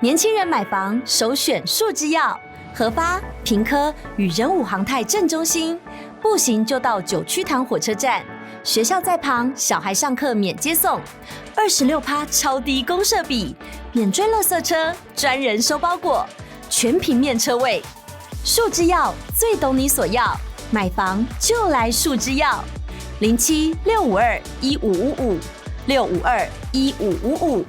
年轻人买房首选树之药，核发、屏科与仁武航太正中心，步行就到9区塘火车站。学校在旁，小孩上课免接送，26%超低公设比，免追垃圾车，专人收包裹，全平面车位。树之药最懂你所要，买房就来树之药，07-652-1555，652-1555。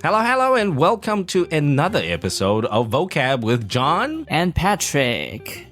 Hello, and welcome to another episode of Vocab with John and Patrick.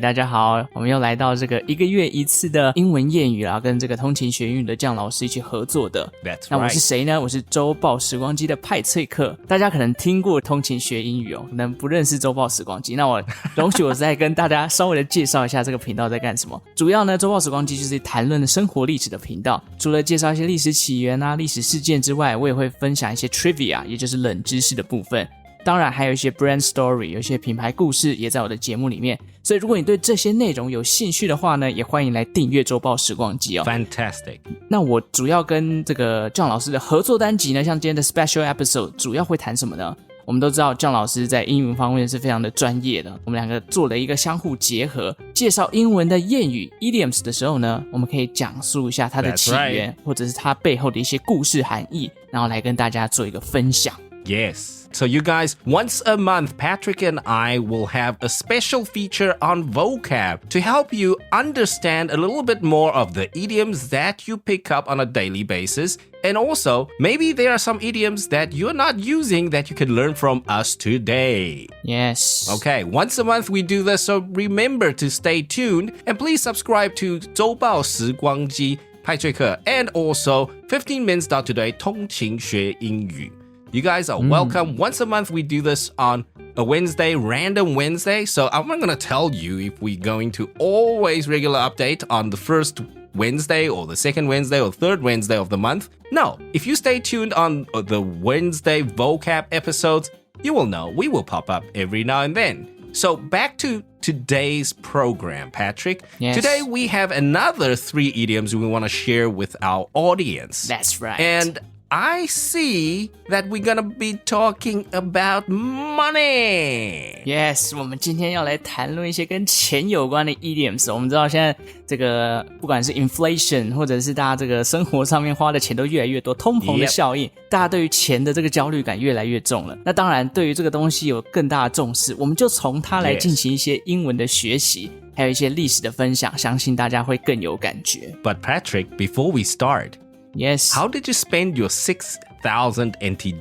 大家好，我们又来到这个1个月1次的英文谚语啦，跟这个通勤学英语的John老师一起合作的。That's right. 那我是谁呢？我是周报时光机的派翠克。大家可能听过通勤学英语可能不认识周报时光机。那我容许我再跟大家稍微的介绍一下这个频道在干什么。主要呢，周报时光机就是谈论生活历史的频道。除了介绍一些历史起源历史事件之外，我也会分享一些 trivia， 也就是冷知识的部分。当然还有一些 brand story， 有一些品牌故事也在我的节目里面，所以如果你对这些内容有兴趣的话呢，也欢迎来订阅周报时光机Fantastic. 那我主要跟这个 John 老师的合作单集呢，像今天的 special episode 主要会谈什么呢？我们都知道 John 老师在英文方面是非常的专业的，我们两个做了一个相互结合，介绍英文的谚语 idioms 的时候呢，我们可以讲述一下它的起源，或者是它背后的一些故事含义，然后来跟大家做一个分享。Yes. So you guys, once a month, Patrick and I will have a special feature on vocab to help you understand a little bit more of the idioms that you pick up on a daily basis. And also, maybe there are some idioms that you're not using that you can learn from us today. Yes. Okay, once a month we do this, so remember to stay tuned and please subscribe to 周报时光机派翠克 and also 15 minutes today 通勤学英语。You guys are welcome. Once a month, we do this on a Wednesday, random Wednesday. So I'm not going to tell you if we're going to always regular update on the first Wednesday or the second Wednesday or third Wednesday of the month. No, if you stay tuned on the Wednesday vocab episodes, you will know we will pop up every now and then. So back to today's program, Patrick. Yes. Today we have another 3 idioms we want to share with our audience. That's right. And I see that we're gonna be talking about money. Yes, 我们今天要来谈论一些跟钱有关的 idioms。我们知道现在这个不管是 inflation 或者是大家这个生活上面花的钱都越来越多，通膨的效应，大家对于钱的这个焦虑感越来越重了。那当然对于这个东西有更大的重视，我们就从它来进行一些英文的学习，还有一些历史的分享，相信大家会更有感觉。 But Patrick, before we start,Yes. How did you spend your $6,000 NT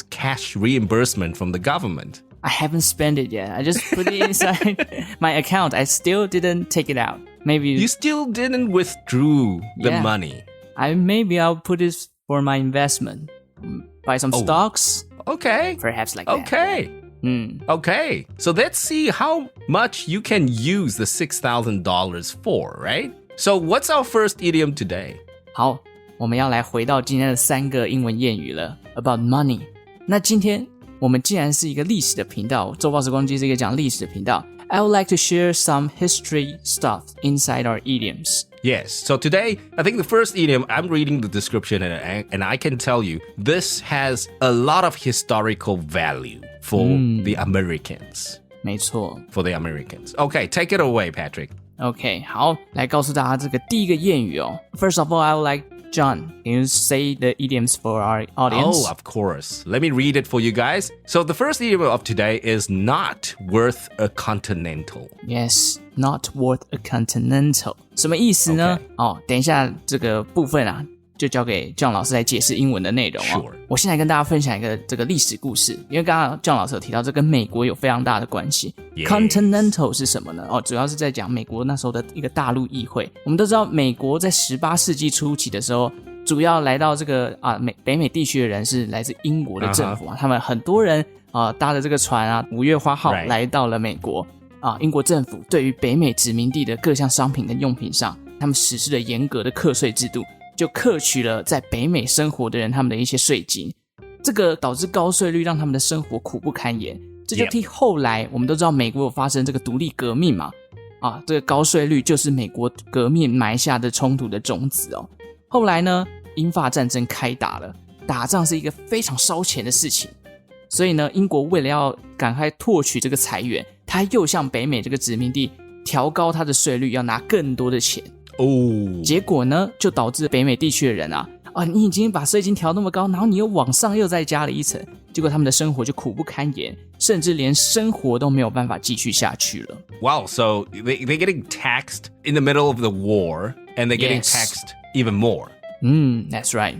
cash reimbursement from the government? I haven't spent it yet. I just put it inside my account. I still didn't take it out. Maybe you still didn't withdraw the money. Maybe I'll put it for my investment. Buy some stocks. Okay. Perhaps like that. Okay. So let's see how much you can use the $6,000 for, right? So what's our first idiom today? 好，我们要来回到今天的3个英文谚语了 about money。 那今天我们既然是一个历史的频道，周报时光机是一个讲历史的频道， I would like to share some history stuff inside our idioms. Yes, so today, I think the first idiom, I'm reading the description and I can tell you, this has a lot of historical value for the Americans. 没错 For the Americans. Okay, take it away, Patrick. Okay, 好，来告诉大家这个第一个谚语First of all, I would like John, can you say the idioms for our audience? Oh, of course. Let me read it for you guys. So the first idiom of today is not worth a continental. Yes, not worth a continental. 什么意思呢？ 等一下这个部分就交给 John 老师来解释英文的内容Sure. 我先来跟大家分享一个这个历史故事，因为刚刚 John 老师有提到这跟美国有非常大的关系。Yes. Continental 是什么呢？主要是在讲美国那时候的一个大陆议会。我们都知道美国在18世纪初期的时候，主要来到这个北美地区的人是来自英国的政府他们很多人搭着这个船5月花号来到了美国英国政府对于北美殖民地的各项商品跟用品上，他们实施了严格的课税制度，就课取了在北美生活的人他们的一些税金，这个导致高税率让他们的生活苦不堪言。这就替后来我们都知道美国有发生这个独立革命嘛这个高税率就是美国革命埋下的冲突的种子后来呢英法战争开打了，打仗是一个非常烧钱的事情，所以呢，英国为了要赶快拓取这个财源，他又向北美这个殖民地调高他的税率，要拿更多的钱。结果呢，就导致北美地区的人你已经把税金调那么高，然后你又往上又再加了一层，结果他们的生活就苦不堪言，甚至连生活都没有办法继续下去了。Wow, so they're getting taxed in the middle of the war, and they're getting taxed even more. That's right.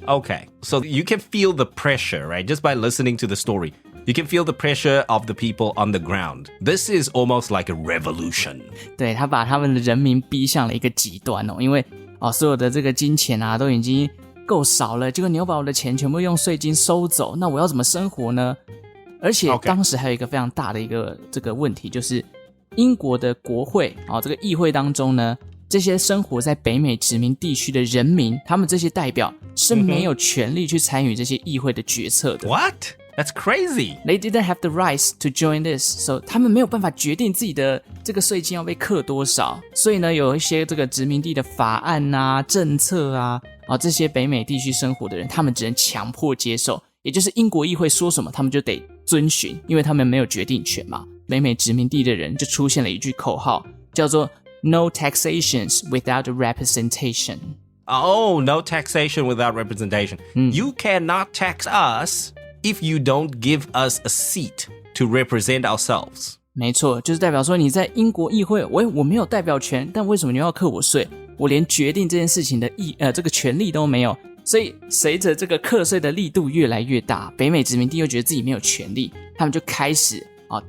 Okay, so you can feel the pressure, right? Just by listening to the story, you can feel the pressure of the people on the ground. This is almost like a revolution. 对，他把他们的人民逼向了一个极端因为所有的这个金钱都已经够少了，结果你又把我的钱全部用税金收走，那我要怎么生活呢？而且当时还有一个非常大的一个这个问题，就是英国的国会这个议会当中呢，这些生活在北美殖民地区的人民，他们这些代表是没有权利去参与这些议会的决策的。What? That's crazy. They didn't have the rights to join this, so 他们没有办法决定自己的这个税金要被课多少。所以呢，有一些这个殖民地的法案政策这些北美地区生活的人，他们只能强迫接受，也就是英国议会说什么，他们就得遵循，因为他们没有决定权嘛。北美殖民地的人就出现了一句口号，叫做 No taxations without representation. Oh, no taxation without representation. You cannot tax us.If you don't give us a seat to represent ourselves. 没错，就是代表说你在英国议会，我没有代表权，但为什么你要课我税？我连决定这件事情的这个权利都没有。所以随着这个课税的力度越来越大，北美殖民地又觉得自己没有权利，他们就开始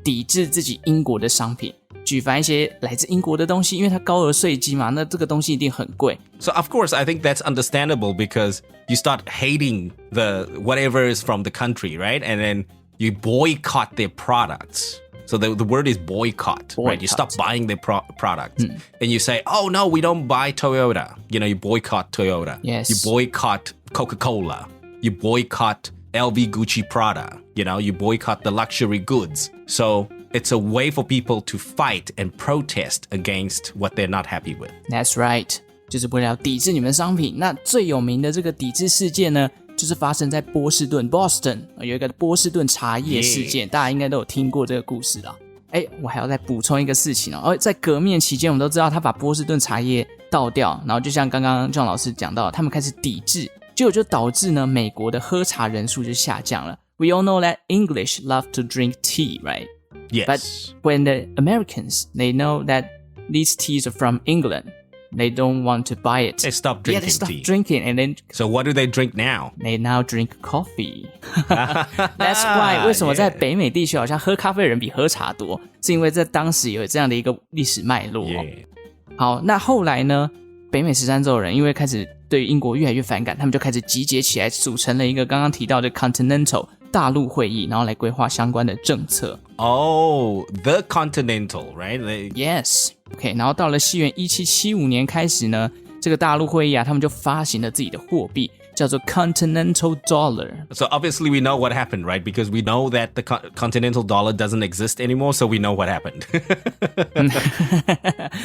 抵制自己英国的商品，举凡一些来自英国的东西，因为它高额税金嘛，那这个东西一定很贵。So of course, I think that's understandable because you start hating the whatever is from the country, right? And then you boycott their products. So the word is boycott, right? You stop buying their products. And you say, oh no, we don't buy Toyota. You boycott Toyota. Yes. You boycott Coca-Cola. You boycott LV, Gucci, Prada. You boycott the luxury goods. So it's a way for people to fight and protest against what they're not happy with. That's right. 就是为了要抵制你们的商品。那最有名的这个抵制事件呢，就是发生在波士顿 Boston 有一个波士顿茶叶事件，大家应该都有听过这个故事啦。我还要再补充一个事情在革命期间，我们都知道他把波士顿茶叶倒掉，然后就像刚刚 John 老师讲到，他们开始抵制，结果就导致呢美国的喝茶人数就下降了。We all know that English love to drink tea, right? Yes. But when the Americans, they know that these teas are from England,They don't want to buy it. They stop drinking they stop tea. drinking, and then So what do they drink now? They now drink coffee. That's why 为什么在北美地区好像喝咖啡的人比喝茶多，是因为在当时有这样的一个历史脉络。好，那后来呢？北美13州人因为开始对英国越来越反感，他们就开始集结起来，组成了一个刚刚提到的 continental 大陆会议，然后来规划相关的政策。Oh, the continental, right? Yes.OK， 然后到了西元1775年开始呢，这个大陆会议他们就发行了自己的货币，叫做 continental dollar. So obviously we know what happened, right? Because we know that the continental dollar doesn't exist anymore, so we know what happened.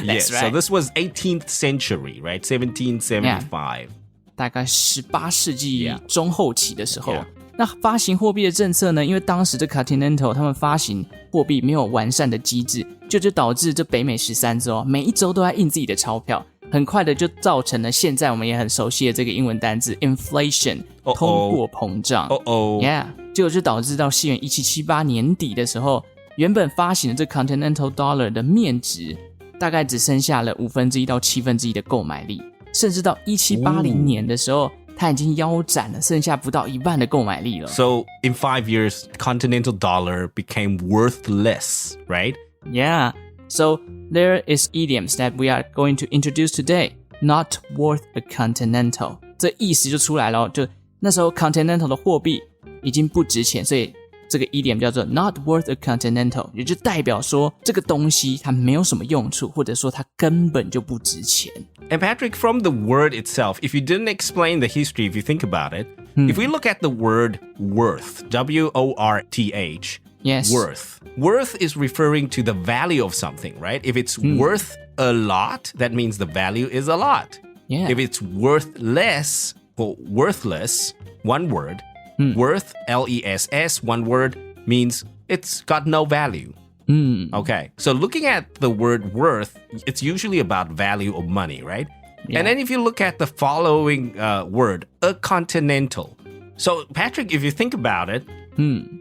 That's right. So this was 18th century, right? 1775. 大概18世纪中后期的时候。那发行货币的政策呢？因为当时这 Continental 他们发行货币没有完善的机制，就导致这北美13州每一州都在印自己的钞票，很快的就造成了现在我们也很熟悉的这个英文单字 inflation 通货膨胀。Yeah， 结果就导致到西元1778年底的时候，原本发行的这 Continental Dollar 的面值大概只剩下了1/5到1/7的购买力，甚至到1780年的时候。它已经腰斩了，剩下不到一半的购买力了。So in 5 years, continental dollar became worthless, right? Yeah. So there is idioms that we are going to introduce today. Not worth a continental. 这意思就出来了，就那时候 continental 的货币已经不值钱，所以这个 idiom 叫做 not worth a continental， 也就代表说这个东西它没有什么用处，或者说它根本就不值钱。And Patrick, from the word itself, if you didn't explain the history, if you think about it, if we look at the word worth, W-O-R-T-H, yes. Worth is referring to the value of something, right? If it's worth a lot, that means the value is a lot. Yeah. If it's worth less or worthless, one word, Worth, L-E-S-S, one word, means it's got no value. Okay, so looking at the word worth, it's usually about value of money, right? Yeah. And then if you look at the following word, a continental. So Patrick, if you think about it,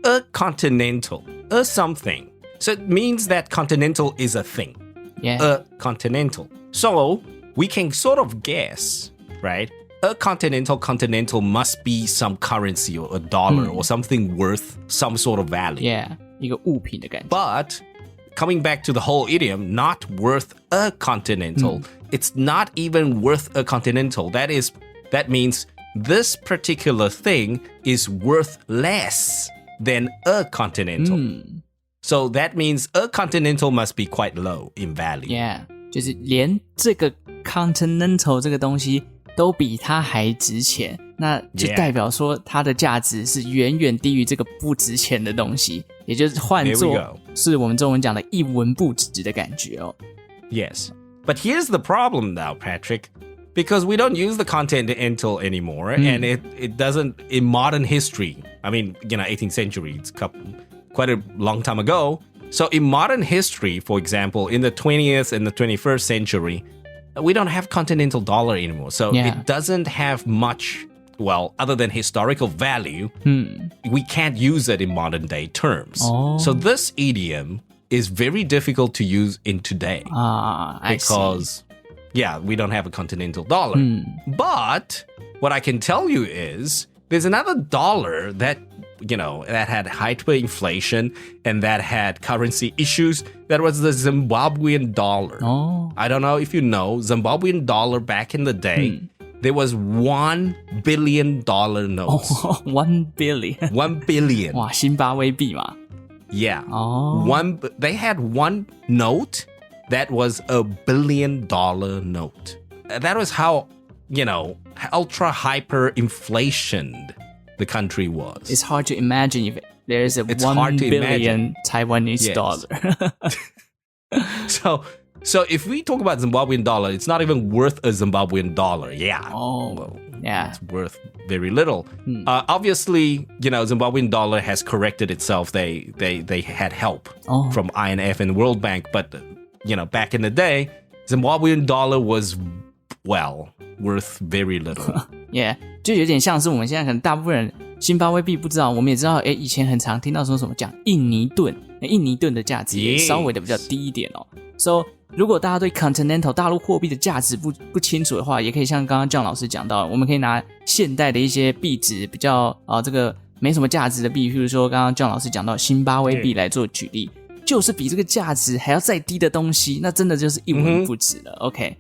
a continental, a something. So it means that continental is a thing. Yeah. A continental. So we can sort of guess, right? A continental must be some currency or a dollar or something worth some sort of value. Yeah, 一个物品的感觉。 But coming back to the whole idiom, not worth a continental. It's not even worth a continental. That means this particular thing is worth less than a continental. So that means a continental must be quite low in value. Yeah, 就是连这个 continental 这个东西都比它还值钱，那就代表说它的价值是远远低于这个不值钱的东西，也就是换作是我们中文讲的一文不值的感觉哦。Yes, but here's the problem now, Patrick. Because we don't use the continental anymore, and it doesn't, in modern history, I mean, 18th century, it's quite a long time ago. So in modern history, for example, in the 20th and the 21st century, we don't have continental dollar anymore. So it doesn't have much, well, other than historical value. We can't use it in modern day terms. So this idiom is very difficult to use in today. I see. Yeah, we don't have a continental dollar. But what I can tell you is there's another dollar that, that had hyperinflation and that had currency issues. That was the Zimbabwean dollar. I don't know if you know, Zimbabwean dollar back in the day, there was $1 billion notes. 1 billion. 1 billion. 哇，辛巴威币嘛。Yeah. They had one note that was $1 billion note. That was how, ultra hyperinflationed the country was. It's hard to imagine if there is a 1 billion Taiwanese dollar. So if we talk about Zimbabwean dollar, it's not even worth a Zimbabwean dollar. Yeah. It's worth very little. Obviously, Zimbabwean dollar has corrected itself. They had help from IMF and World Bank, but back in the day, Zimbabwean dollar was, well, worth very little. Yeah, 就有点像是我们现在可能大部分人辛巴威币不知道，我们也知道，以前很常听到说什么讲印尼盾的价值也稍微的比较低一点哦。So 如果大家对 continental 大陆货币的价值不清楚的话，也可以像刚刚 John 老师讲到，我们可以拿现代的一些币值比较这个没什么价值的币，譬如说刚刚 John 老师讲到辛巴威币来做举例。就是比这个价值还要再低的东西，那真的就是一文不值了。OK，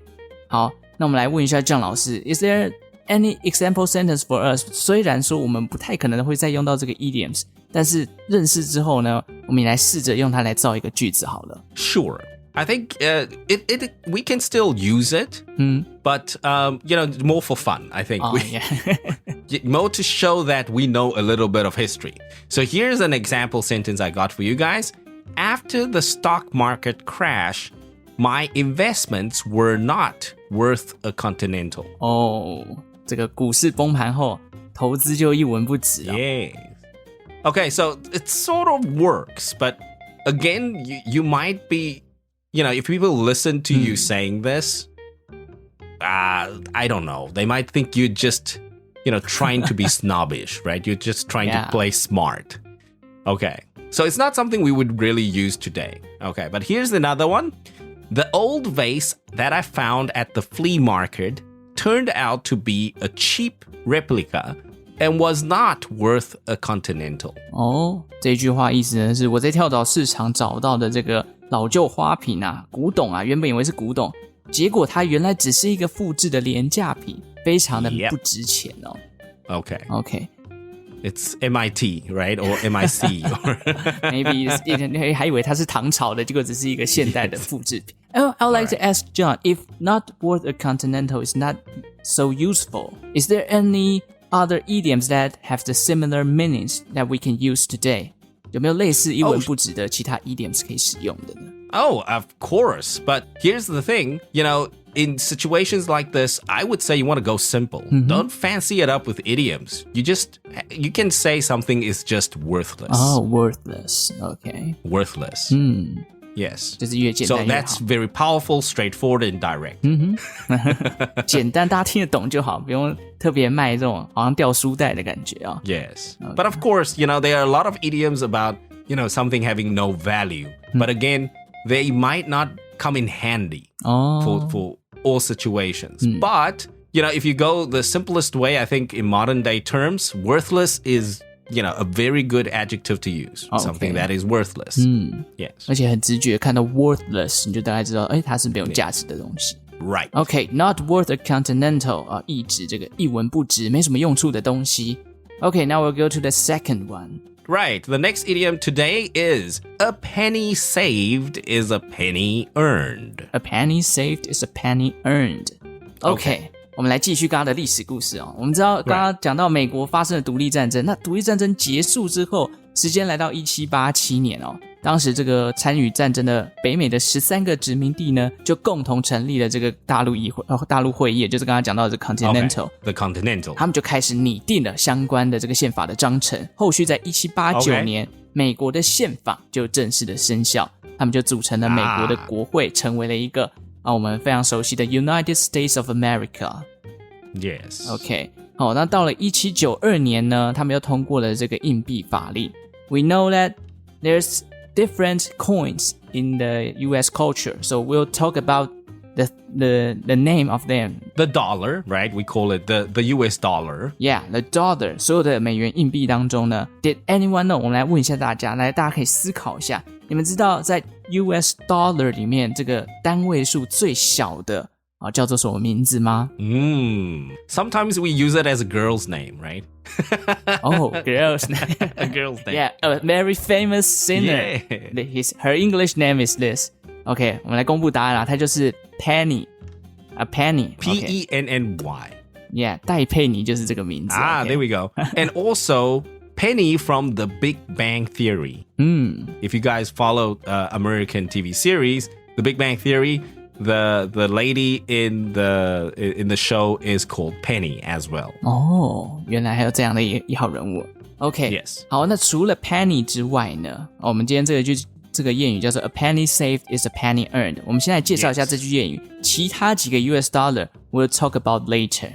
好，那我们来问一下 John 老师 ，Is there any example sentence for us？ 虽然说我们不太可能会再用到这个 idioms， 但是认识之后呢，我们也来试着用它来造一个句子好了。Sure. I think we can still use it, but more for fun. I think more to show that we know a little bit of history. So here's an example sentence I got for you guys.After the stock market crash, my investments were not worth a continental. 这个股市崩盘后，投资就一文不值了。Yes. Okay, so it sort of works, but again, you might be, if people listen to you saying this, I don't know. They might think you're just, trying to be snobbish, right? You're just trying to play smart. Okay.So it's not something we would really use today. Okay, but here's another one. The old vase that I found at the flea market turned out to be a cheap replica and was not worth a continental. 这句话意思呢是我在跳蚤市场找到的这个老旧花瓶啊，古董啊，原本以为是古董，结果它原来只是一个复制的廉价品，非常的不值钱哦。Okay.It's MIT, right? Or MIC. Or Maybe 还以为它是唐朝的，结果只是一个现代的复制品。I would like to ask John, if not worth a continental is not so useful, is there any other idioms that have the similar meanings that we can use today? 有没有类似一文不值的其他 idioms 可以使用的呢 Oh, of course. But here's the thing, in situations like this, I would say you want to go simple. Don't fancy it up with idioms. You can say something is just worthless. Oh, worthless. Okay. Worthless. Yes. 就是越简单 So 越好。 that's very powerful, straightforward, and direct. 简单，大家听得懂就好，不用特别卖这种好像掉书袋的感觉啊。Yes. Okay. But of course, there are a lot of idioms about, something having no value. But again, they might not come in handy for all situations. But, if you go the simplest way, I think in modern day terms, worthless is, a very good adjective to use. Something that is worthless. Yes. 而且很直觉看到 worthless 你就大概知道它是没有价值的东西。Right. Okay, not worth a continental 意指这个一文不值没什么用处的东西。Okay, now we'll go to the second one. Right. The next idiom today is a penny saved is a penny earned. A penny saved is a penny earned. Okay. 我们来继续刚刚的历史故事哦。我们知道刚刚讲到美国发生了独立战争，那独立战争结束之后，时间来到1787年哦。当时这个参与战争的北美的13个殖民地呢，就共同成立了这个大陆会议，就是刚刚讲到的 continental。The continental. 他们就开始拟定了相关的这个宪法的章程。后续在1789年，美国的宪法就正式的生效，他们就组成了美国的国会，成为了一个我们非常熟悉的 United States of America。Yes. OK. 好，那到了1792年呢，他们又通过了这个硬币法令。We know that there's different coins in the U.S. culture, so we'll talk about the name of them. The dollar, right? We call it the U.S. dollar. Yeah, the dollar. 所有的美元硬币当中呢 ，Did anyone know？ 我们来问一下大家，大家可以思考一下，你们知道在 U.S. dollar 里面这个单位数最小的叫做什么名字吗？Sometimes we use it as a girl's name, right? Oh, girl's name. A girl's name. Yeah, a very famous singer. Yeah. Her English name is this. OK, 我们来公布答案啦，它就是 Penny. A penny. Penny. Yeah, 戴佩妮就是这个名字。There we go. And also, Penny from the Big Bang Theory. If you guys follow American TV series, The Big Bang Theory,The lady in the show is called Penny as well. 原来还有这样的一号人物。OK, Yes. 好，那除了 penny 之外呢，我们今天这个谚语叫做 A penny saved is a penny earned. 我们先来介绍一下这句谚语，其他几个 US dollar we'll talk about later.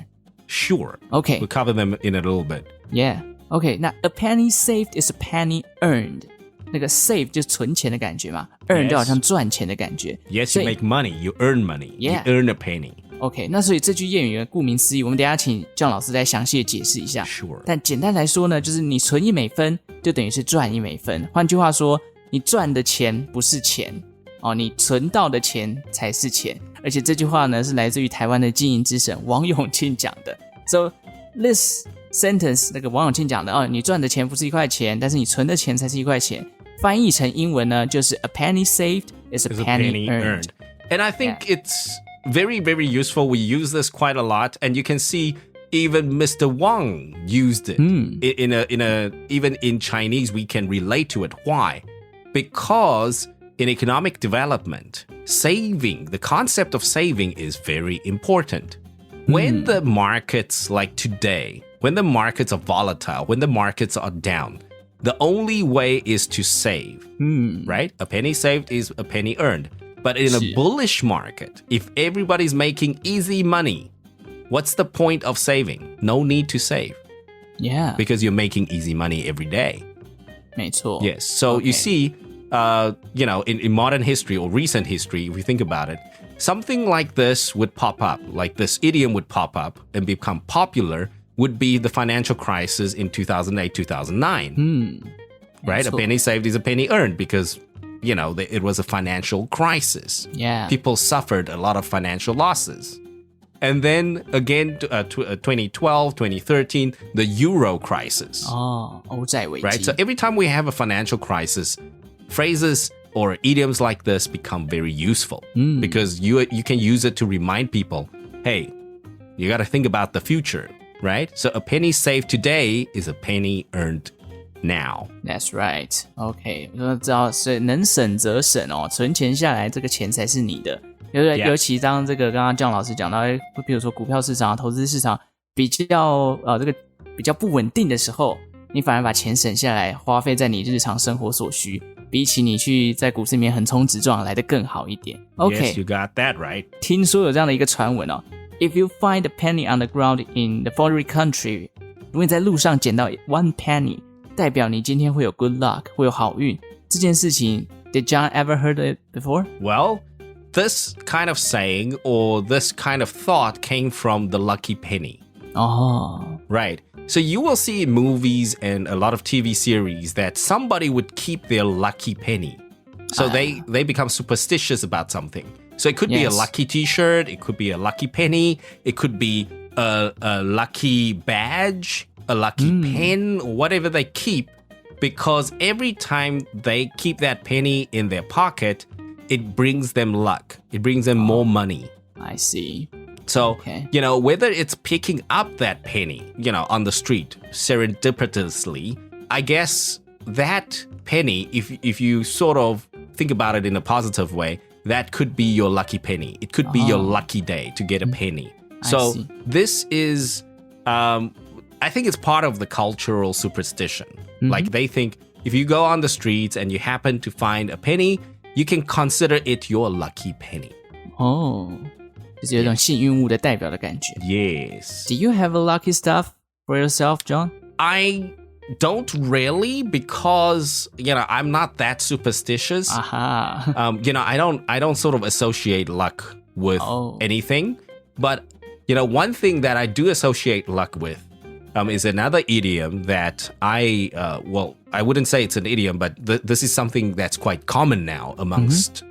Sure. OK. We'll cover them in a little bit. Yeah. OK, 那 A penny saved is a penny earned.那个 save 就是存钱的感觉嘛 earn 就好像赚钱的感觉 Yes, you make money, you earn money, Yeah. You earn a penny. OK, 那所以这句谚语顾名思义，我们等一下请John老师再详细的解释一下 Sure. 但简单来说呢，就是你存1美分就等于是赚1美分，换句话说，你赚的钱不是钱你存到的钱才是钱。而且这句话呢是来自于台湾的经营之神王永庆讲的。 So this sentence 那个王永庆讲的你赚的钱不是1块钱，但是你存的钱才是1块钱，翻译成英文呢，就是 A penny saved is a penny earned. And I think it's very, very useful. We use this quite a lot, and you can see even Mr. Wang used it. Even in Chinese, we can relate to it. Why? Because in economic development, the concept of saving is very important. When the markets, like today, when the markets are volatile, when the markets are down,The only way is to save, right? A penny saved is a penny earned. But in a bullish market, if everybody's making easy money, what's the point of saving? No need to save. Yeah. Because you're making easy money every day. 没错 Yes. So you see, in modern history or recent history, if you think about it, something like this would pop up, like this idiom would pop up and become popular.Would be the financial crisis in 2008, 2009. Right? A penny saved is a penny earned because, it was a financial crisis. Yeah. People suffered a lot of financial losses. And then again, 2012, 2013, the Euro crisis. 欧债危机 Right? So every time we have a financial crisis, phrases or idioms like this become very useful because you can use it to remind people, hey, you got to think about the future.Right? So a penny saved today is a penny earned now. That's right. OK， 我就知道，所以能省则省哦，存钱下来，这个钱才是你的。尤其当这个刚刚John老师讲到，比如说股票市场、投资市场比较这个比较不稳定的时候，你反而把钱省下来，花费在你日常生活所需，比起你去在股市里面横冲直撞来得更好一点。OK， Yes, you got that right. 听说有这样的一个传闻哦 ，If you find a penny on the ground in the foreign country， 如果你在路上捡到 one penny， 代表你今天会有 good luck， 会有好运。这件事情 ，Did John ever heard it before? Well, this kind of saying or this kind of thought came from the lucky penny. 哦 Right. So you will see in movies and a lot of TV series that somebody would keep their lucky penny. So they become superstitious about something. So it could be a lucky t-shirt, it could be a lucky penny, it could be a lucky badge, a lucky pen, whatever they keep, because every time they keep that penny in their pocket, it brings them luck. It brings them more money. I see. So, Okay. you know, whether it's picking up that penny, you know, on the street serendipitously, I guess that penny, if you sort of think about it in a positive way, that could be your lucky penny. It could be your lucky day to get a penny. So see. this is, I think it's part of the cultural superstition. Like they think if you go on the streets and you happen to find a penny, you can consider it your lucky penny. 哦，就是有一种幸运物的代表的感觉。Yes. Do you have a lucky stuff for yourself, John? I don't really because, you know, I'm not that superstitious. Aha. You know, I don't sort of associate luck with anything. But, you know, one thing that I do associate luck with is another idiom that I wouldn't say it's an idiom, but this is something that's quite common now amongst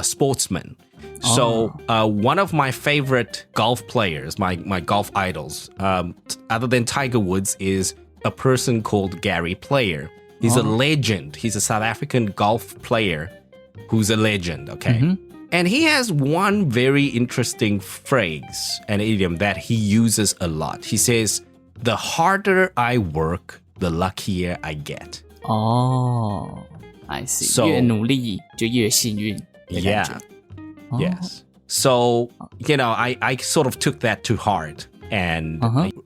sportsmen. So one of my favorite golf players, my golf idols, other than Tiger Woods, is a person called Gary Player. He's a legend. He's a South African golf player who's a legend, okay? And he has one very interesting phrase, an idiom that he uses a lot. He says, "The harder I work, the luckier I get." 哦 I see. So- 越努力就越幸运的感觉。 Yes. So, you know, I sort of took that to heart. And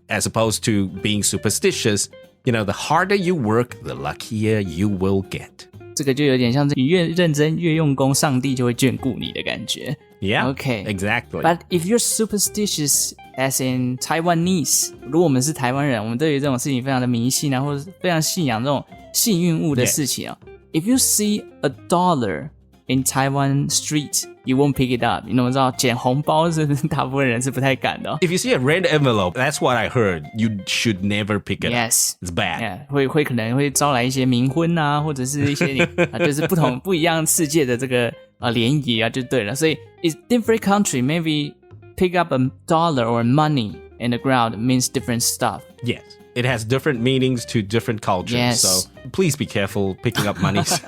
as opposed to being superstitious, you know, the harder you work, the luckier you will get. 这个就有点像是你越认真越用功，上帝就会眷顾你的感觉。 Yeah, Okay. exactly. But if you're superstitious, as in Taiwanese， 如果我们是台湾人，我们对于这种事情非常的迷信啊，或者是非常信仰这种幸运物的事情啊。If you see a dollar in Taiwan street, you won't pick it up. 你知道捡红包是大部分人是不太敢的。If you see a red envelope, that's what I heard. You should never pick it up. Yes. It's bad. Yeah, 会可能会招来一些冥婚啊，或者是一些就是不一样世界的这个联谊啊，就对了。所以 in different country, maybe pick up a dollar or money in the ground means different stuff. Yes. It has different meanings to different cultures. Yes. So please be careful picking up monies.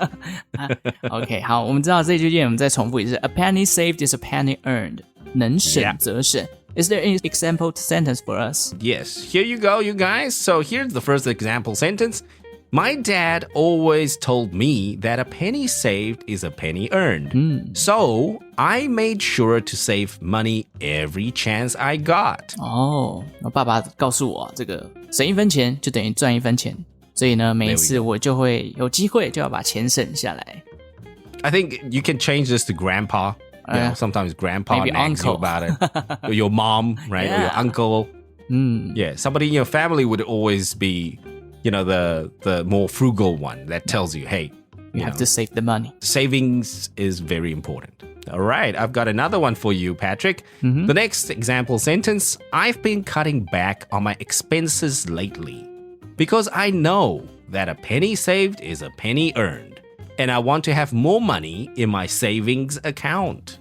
OK， 好，我们知道这句谚语，我们再重复一次 ：A penny saved is a penny earned. 能省则省。Is there any example sentence for us? Yes, here you go, you guys. So here's the first example sentence. My dad always told me that a penny saved is a penny earned. So I made sure to save money every chance I got. 哦，我爸爸告诉我，这个省一分钱就等于赚一分钱，所以呢，每一次我就会有机会就要把钱省下来。I think you can change this to grandpa. You know, sometimes grandpa maybe nags you uncle. about it. Or your mom, right? Or your Yeah. uncle. Yeah, somebody in your family would always be, you know, the more frugal one that tells you, hey, You have to save the money. savings is very important. All right, I've got another one for you, Patrick. The next example sentence, I've been cutting back on my expenses lately because I know that a penny saved is a penny earned, and I want to have more money in my savings account.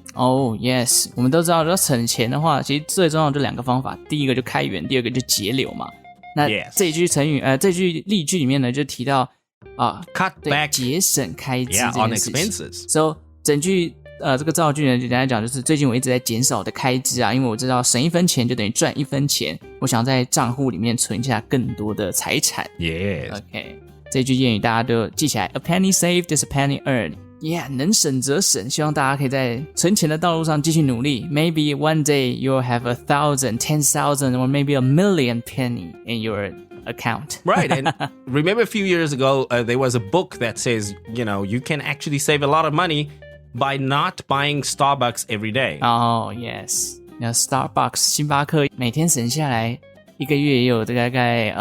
Yes， 我们都知道，要省钱的话，其实最重要的就两个方法，第一个就开源，第二个就节流嘛。那 Yes. 这句成语，这句例句里面呢，就提到Cut 对 back 节省开支 yeah, 这 on 件事情。 expenses. So 整句这个造句呢，简单来讲就是最近我一直在减少我的开支啊，因为我知道省一分钱就等于赚一分钱，我想在账户里面存下更多的财产。Yes. OK，这句谚语大家都记起来 ，A penny saved is a penny earned。Yeah， 能省则省，希望大家可以在存钱的道路上继续努力。Maybe one day you'll have 1,000, 10,000, or maybe a million penny in your account. Right, and remember a few years ago, there was a book that says, you can actually save a lot of money by not buying Starbucks every day. Oh, yes. 那 Starbucks 星巴克每天省下来一个月也有大概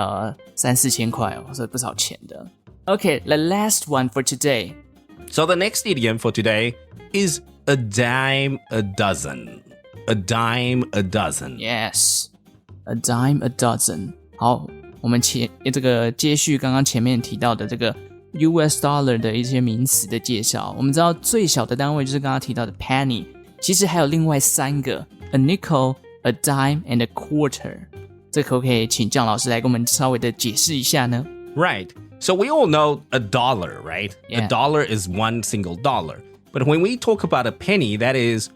3-4千块哦，所以不少钱的。Okay, the last one for today. So the next idiom for today is a dime a dozen. A dime a dozen. Yes, a dime a dozen. 好，我们这个接续刚刚前面提到的这个 US dollar 的一些名词的介绍。我们知道最小的单位就是刚刚提到的 penny， 其实还有另外3个 a nickel, a dime, and a quarter. 这可不可以请John老师来跟我们稍微的解释一下呢？ Right. So we all know a dollar, right? Yeah. A dollar is one single dollar. But when we talk about a penny, that is,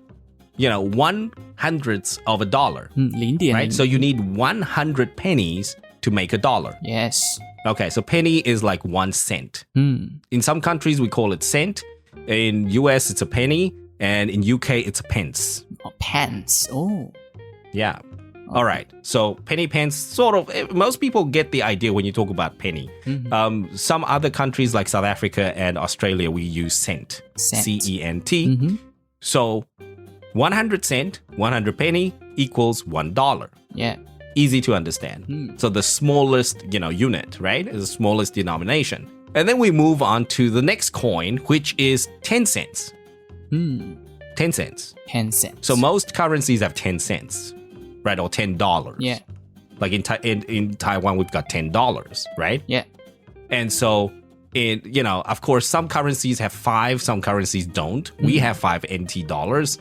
1/100th of a dollar. 0.0 Right? So you need 100 pennies to make a dollar. Yes. Okay, so penny is like 1 cent. In some countries, we call it cent. In US, it's a penny. And in UK, it's a pence. Oh, pence. Oh. Yeah. All right. So penny, pence, sort of, most people get the idea when you talk about penny. Some other countries like South Africa and Australia, we use cent. C-E-N-T. So 100 cent, 100 penny equals $1. Yeah. Easy to understand. So the smallest, unit, right? Is the smallest denomination. And then we move on to the next coin, which is 10 cents. 10 cents. 10 cents. So most currencies have 10 cents. Right, or $10. Yeah. Like in Taiwan, we've got $10, right? Yeah. And so, of course, some currencies have 5, some currencies don't. We have 5 NT dollars.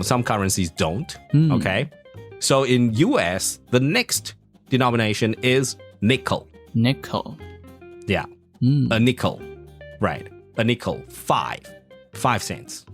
Some currencies don't. Okay. So in US, the next denomination is nickel. Nickel. Yeah. A nickel. Right. A nickel. 5 cents.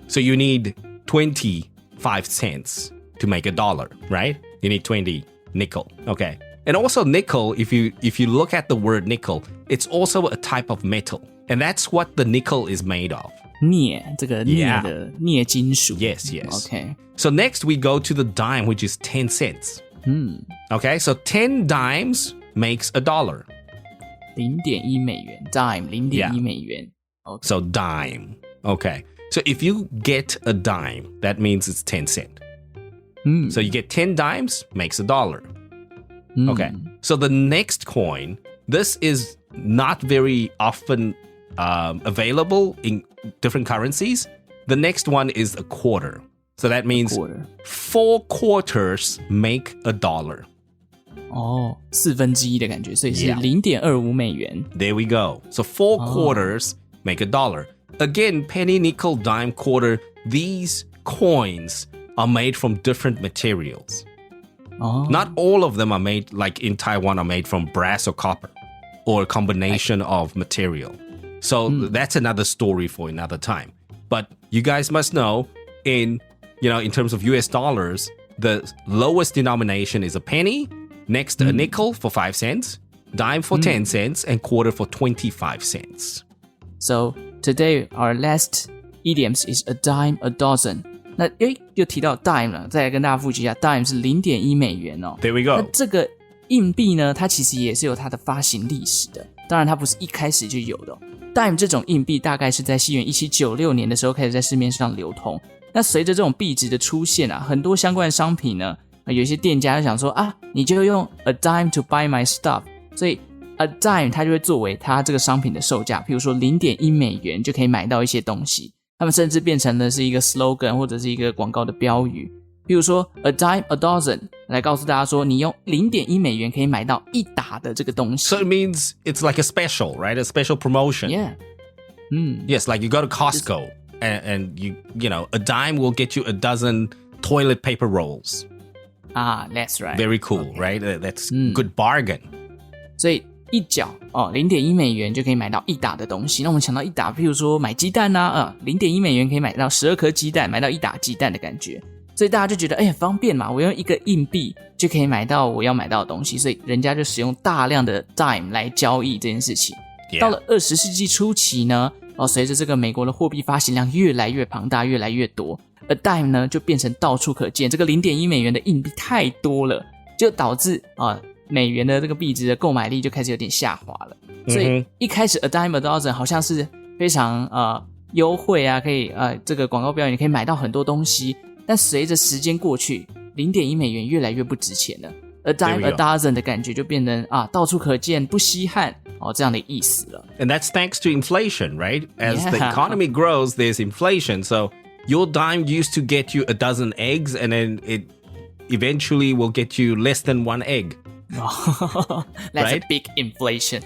So you need 25 cents. To make a dollar, right? You need 20 nickel. Okay. And also nickel, if you look at the word nickel, it's also a type of metal. And that's what the nickel is made of. 镍，这个镍的镍金属。Yes. Okay. So next we go to the dime, which is 10 cents. Okay, so 10 dimes makes a dollar. 0.1美元 dime 0.1美元。Okay. So dime. Okay. So if you get a dime, that means it's 10 cents. So you get 10 dimes, makes a dollar. Okay. So the next coin, this is not very often available in different currencies. The next one is a quarter. So that means 4 quarters make a dollar. 哦，1/4的感觉，所以是 0.25美元。There we go. So 4 quarters make a dollar. Again, penny, nickel, dime, quarter, these coins are made from different materials. Not all of them are made, like in Taiwan, are made from brass or copper, or a combination of material. So that's another story for another time. But you guys must know, in terms of US dollars, the lowest denomination is a penny, next a nickel for 5 cents, dime for 10 cents, and quarter for 25 cents. So today our last idioms is a dime a dozen. 那又提到 dime 了，再来跟大家复习一下 dime 是 0.1美元哦。There we go. 那这个硬币呢，它其实也是有它的发行历史的，当然它不是一开始就有的哦。dime 这种硬币大概是在西元1796年的时候开始在市面上流通。那随着这种币值的出现啊，很多相关的商品呢，有一些店家就想说啊，你就用 a dime to buy my stuff， 所以 a dime 它就会作为它这个商品的售价，譬如说 0.1美元就可以买到一些东西。他们甚至变成了是一个 slogan 或者是一个广告的标语，比如说 a dime a dozen 来告诉大家说你用 0.1美元可以买到一打的这个东西。 So it means it's like a special, right? A special promotion. Yeah. Yes, like you go to Costco and a dime will get you a dozen toilet paper rolls. That's right. Very cool, right? That's good bargain. 所以一角0.1美元就可以买到一打的东西。那我们想到一打，譬如说买鸡蛋啊，0.1美元可以买到12颗鸡蛋，买到一打鸡蛋的感觉。所以大家就觉得很方便嘛，我用一个硬币就可以买到我要买到的东西，所以人家就使用大量的 dime 来交易这件事情。到了20世纪初期呢，随着这个美国的货币发行量越来越庞大，越来越多 ，a dime 呢就变成到处可见。这个0.1美元的硬币太多了，就导致美元的这个币值的购买力就开始有点下滑了。所以一开始 a dime a dozen 好像是非常优惠啊，可以这个广告标语可以买到很多东西，但随着时间过去，0.1美元越来越不值钱了。A dime a dozen 的感觉就变成到处可见，不稀罕这样的意思了。And that's thanks to inflation, right? As the economy grows, there's inflation. So your dime used to get you a dozen eggs, and then it eventually will get you less than one egg. That's right? A big inflation.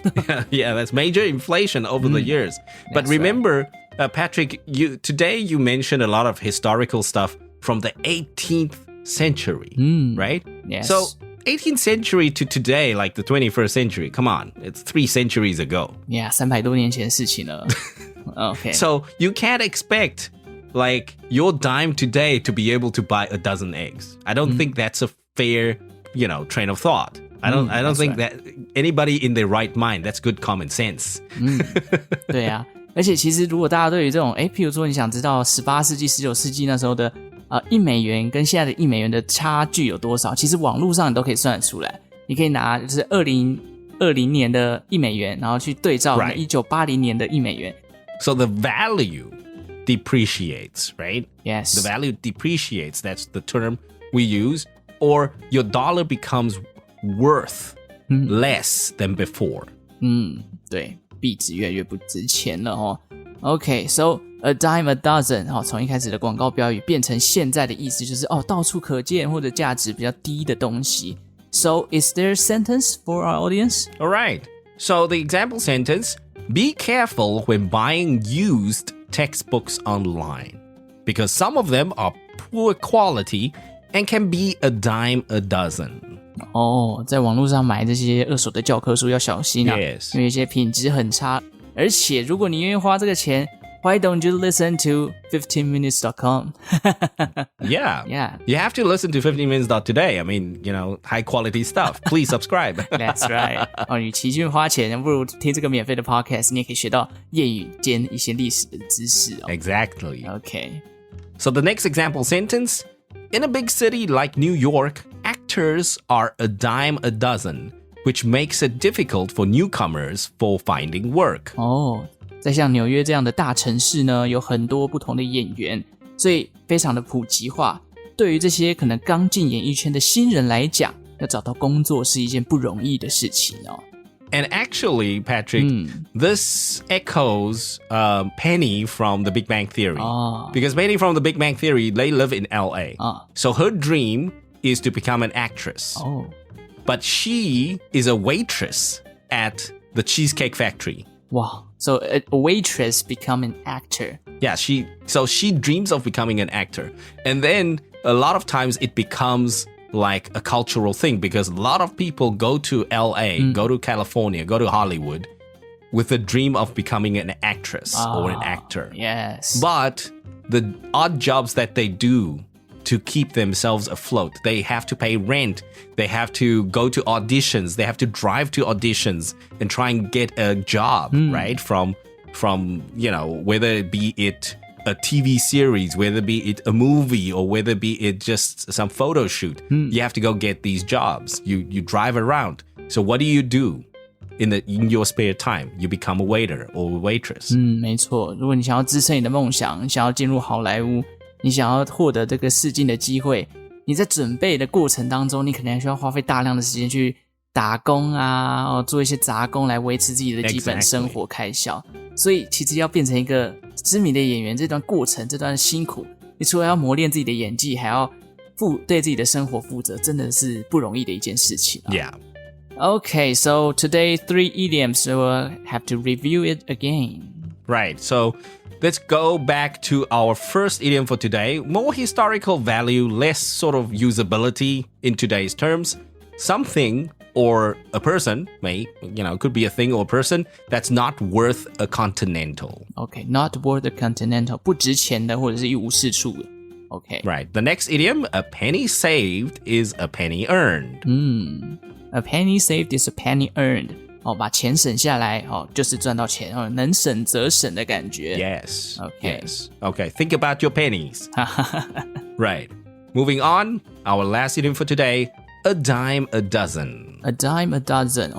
Yeah, that's major inflation over the years. But remember, Patrick, today you mentioned a lot of historical stuff from the 18th century, right? Yes. So 18th century to today, like the 21st century, come on, it's 3 centuries ago. Yeah, 300多年前的事情了。Okay. So you can't expect like your dime today to be able to buy a dozen eggs. I don't think that's a fair, train of thought. I don't think that anybody in their right mind, that's good common sense. 对啊，而且其实如果大家对于这种譬如说你想知道18世纪、19世纪那时候的1美元跟现在的1美元的差距有多少，其实网络上你都可以算得出来。你可以拿就是2020年的1美元，然后去对照1980年的1美元。So the value depreciates, right? Yes. The value depreciates. That's the term we use. Or your dollar becomes worth less than before. 对，币值越来越不值钱了Okay, so a dime a dozen 从一开始的广告标语变成现在的意思就是到处可见或者价值比较低的东西。So is there a sentence for our audience? All right. So the example sentence, be careful when buying used textbooks online because some of them are poor quality and can be a dime a dozen. 在网络上买这些二手的教科书要小心啊， Yes. 因为一些品质很差。而且如果你愿意花这个钱 Why don't you listen to 15minutes.com? Yeah. Yeah. You have to listen to 15minutes.today. I mean, high quality stuff. Please subscribe. That's right. 与其去花钱，不如听这个免费的 podcast， 你也可以学到谚语兼一些历史的知识Exactly. Okay. So the next example sentence, in a big city like New York, actors are a dime a dozen, which makes it difficult for newcomers for finding work. 在像纽约这样的大城市呢，有很多不同的演员，所以非常的普及化。对于这些可能刚进演艺圈的新人来讲，要找到工作是一件不容易的事情And actually, Patrick, this echoes Penny from The Big Bang Theory. Because Penny from The Big Bang Theory, they live in LA. So her dream is to become an actress. But she is a waitress at the Cheesecake Factory. Wow. So a waitress become an actor. Yeah, she dreams of becoming an actor. And then a lot of times it becomes like a cultural thing because a lot of people go to LA, go to California, go to Hollywood with the dream of becoming an actress or an actor. Yes. But the odd jobs that they do to keep themselves afloat, they have to pay rent, they have to go to auditions, they have to drive to auditions and try and get a job, right? From whether it be a TV series, whether be it a movie or whether be it just some photo shoot, you have to go get these jobs. You drive around. So what do? In your spare time, you become a waiter or a waitress. 没错。如果你想要支撑你的梦想，你想要进入好莱坞，你想要获得这个试镜的机会，你在准备的过程当中，你可能需要花费大量的时间去打工啊，做一些杂工来维持自己的基本生活开销。所以其实要变成一个知名的演员，这段过程，这段辛苦，你除了要磨练自己的演技，还要对自己的生活负责，真的是不容易的一件事情。Yeah. Okay, so today 3 idioms, so we'll have to review it again. Right, so let's go back to our first idiom for today. More historical value, less sort of usability in today's terms. Something or a person, could be a thing or a person that's not worth a continental. Okay, not worth a continental. 不值钱的或者是一无是处的。Okay. Right, the next idiom, a penny saved is a penny earned. A penny saved is a penny earned. 把钱省下来就是赚到钱能省则省的感觉。 Yes. Okay. Yes. Okay. Think about your pennies. Right. Moving on, our last idiom for today, a dime a dozen. A dime a dozen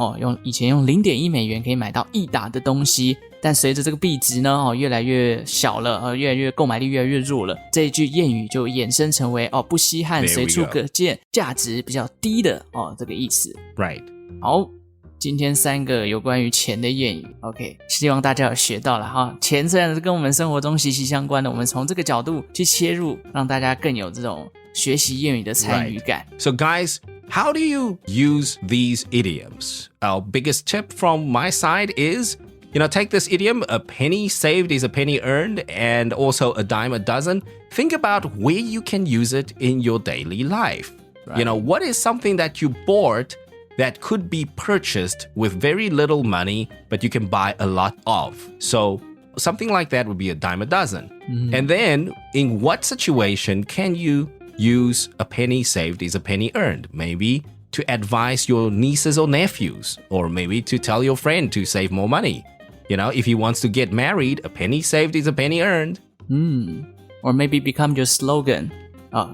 以前用 0.1 美元可以买到1打的东西，但随着这个币值呢越来越小了越来越购买力越来越弱了，这一句谚语就衍生成为不稀罕随处可见，价值比较低的这个意思。 Right. 好，今天3个有关于钱的谚语 OK， 希望大家有学到了哈。钱虽然是跟我们生活中息息相关的，我们从这个角度去切入，让大家更有这种学习谚语的参与感。 So guys, how do you use these idioms? Our biggest tip from my side is, take this idiom, a penny saved is a penny earned, and also a dime a dozen. Think about where you can use it in your daily life. Right. What is something that you bought that could be purchased with very little money, but you can buy a lot of? So something like that would be a dime a dozen. Mm-hmm. And then in what situation can you use a penny saved is a penny earned? Maybe to advise your nieces or nephews, or maybe to tell your friend to save more money. If he wants to get married, a penny saved is a penny earned. Or maybe become your slogan.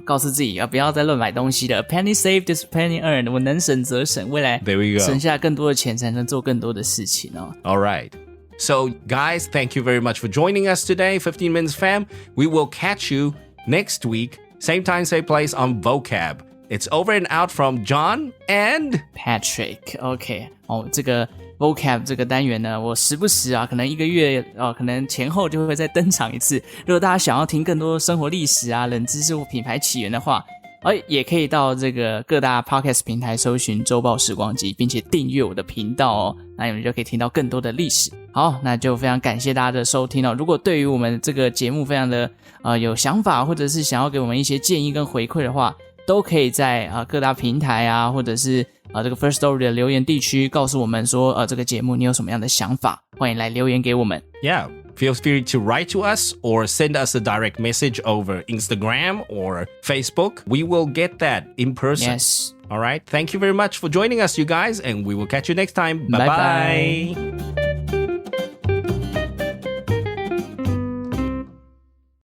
告诉自己不要再乱买东西了。A penny saved is a penny earned. 我能省则省，未来 There we go. 省下更多的钱才能做更多的事情All right. So guys, thank you very much for joining us today, 15 Minutes Fam. We will catch you next week, same time, same place on Vocab. It's over and out from John and Patrick. OK， 这个 Vocab 这个单元呢，我时不时可能1个月可能前后就会再登场一次。如果大家想要听更多生活历史冷知识或品牌起源的话，也可以到这个各大 Podcast 平台搜寻周报时光机，并且订阅我的频道那你们就可以听到更多的历史。好，那就非常感谢大家的收听如果对于我们这个节目非常的有想法，或者是想要给我们一些建议跟回馈的话，都可以在各大平台或者是这个 First Story 的留言地区告诉我们说这个节目你有什么样的想法，欢迎来留言给我们。 Yeah, feel free to write to us or send us a direct message over Instagram or Facebook. We will get that in person. Yes. All right. Thank you very much for joining us, you guys, and we will catch you next time. Bye-bye. Bye-bye.